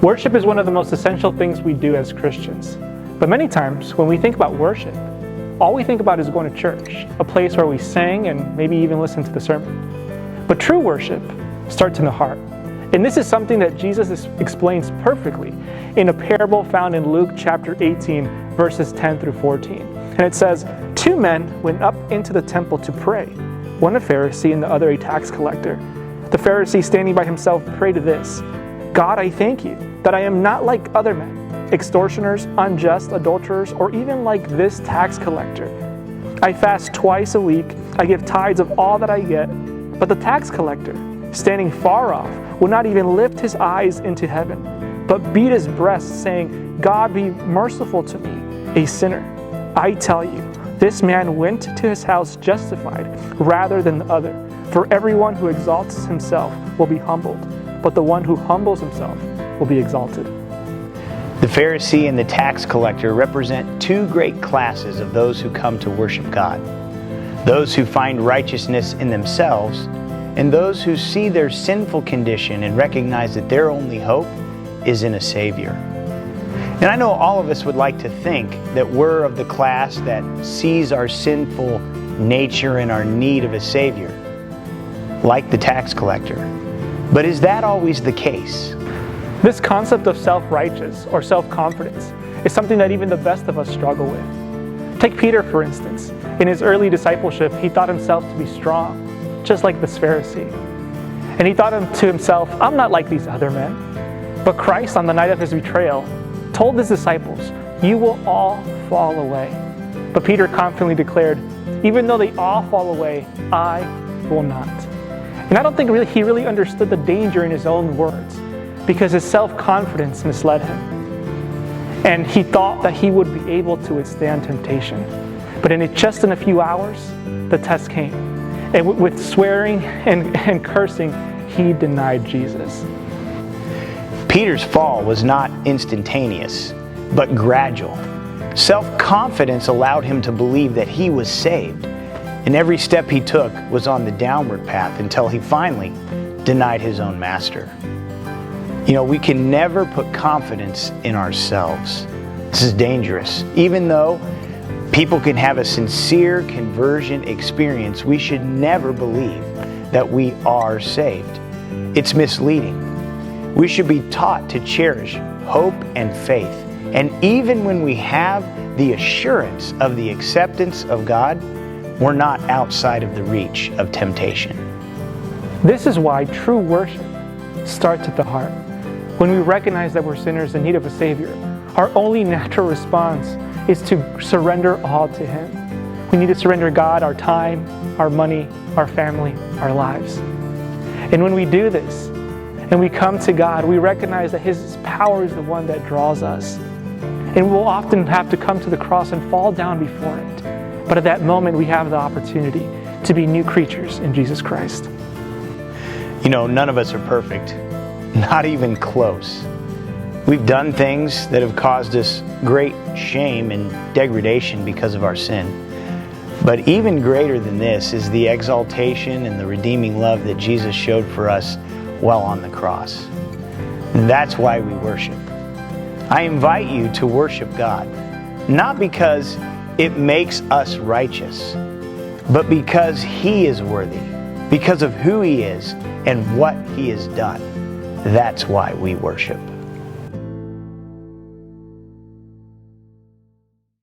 Worship is one of the most essential things we do as Christians. But many times, when we think about worship, all we think about is going to church, a place where we sing and maybe even listen to the sermon. But true worship starts in the heart. And this is something that Jesus explains perfectly in a parable found in Luke chapter 18, verses 10 through 14. And it says, 2 men went up into the temple to pray, one a Pharisee and the other a tax collector. The Pharisee, standing by himself, prayed this: God, I thank you that I am not like other men, extortioners, unjust, adulterers, or even like this tax collector. I fast twice a week, I give tithes of all that I get. But the tax collector, standing far off, would not even lift his eyes into heaven, but beat his breast, saying, God, be merciful to me, a sinner. I tell you, this man went to his house justified rather than the other. For everyone who exalts himself will be humbled, but the one who humbles himself will be exalted. The Pharisee and the tax collector represent 2 great classes of those who come to worship God. Those who find righteousness in themselves, and those who see their sinful condition and recognize that their only hope is in a Savior. And I know all of us would like to think that we're of the class that sees our sinful nature and our need of a Savior, like the tax collector. But is that always the case? This concept of self-righteous or self-confidence is something that even the best of us struggle with. Take Peter, for instance. In his early discipleship, he thought himself to be strong, just like this Pharisee. And he thought to himself, I'm not like these other men. But Christ, on the night of his betrayal, told his disciples, you will all fall away. But Peter confidently declared, even though they all fall away, I will not. And I don't think he really understood the danger in his own words, because his self-confidence misled him. And he thought that he would be able to withstand temptation. But just in a few hours, the test came. And with swearing and cursing, he denied Jesus. Peter's fall was not instantaneous, but gradual. Self-confidence allowed him to believe that he was saved, and every step he took was on the downward path until he finally denied his own master. You know, we can never put confidence in ourselves. This is dangerous. Even though people can have a sincere conversion experience, we should never believe that we are saved. It's misleading. We should be taught to cherish hope and faith. And even when we have the assurance of the acceptance of God, we're not outside of the reach of temptation. This is why true worship starts at the heart. When we recognize that we're sinners in need of a Savior, our only natural response is to surrender all to Him. We need to surrender God, our time, our money, our family, our lives. And when we do this, and we come to God, we recognize that His power is the one that draws us. And we'll often have to come to the cross and fall down before it. But at that moment, we have the opportunity to be new creatures in Jesus Christ. You know, none of us are perfect, not even close. We've done things that have caused us great shame and degradation because of our sin. But even greater than this is the exaltation and the redeeming love that Jesus showed for us while on the cross. And that's why we worship. I invite you to worship God, not because it makes us righteous, but because He is worthy, because of who He is and what He has done. That's why we worship.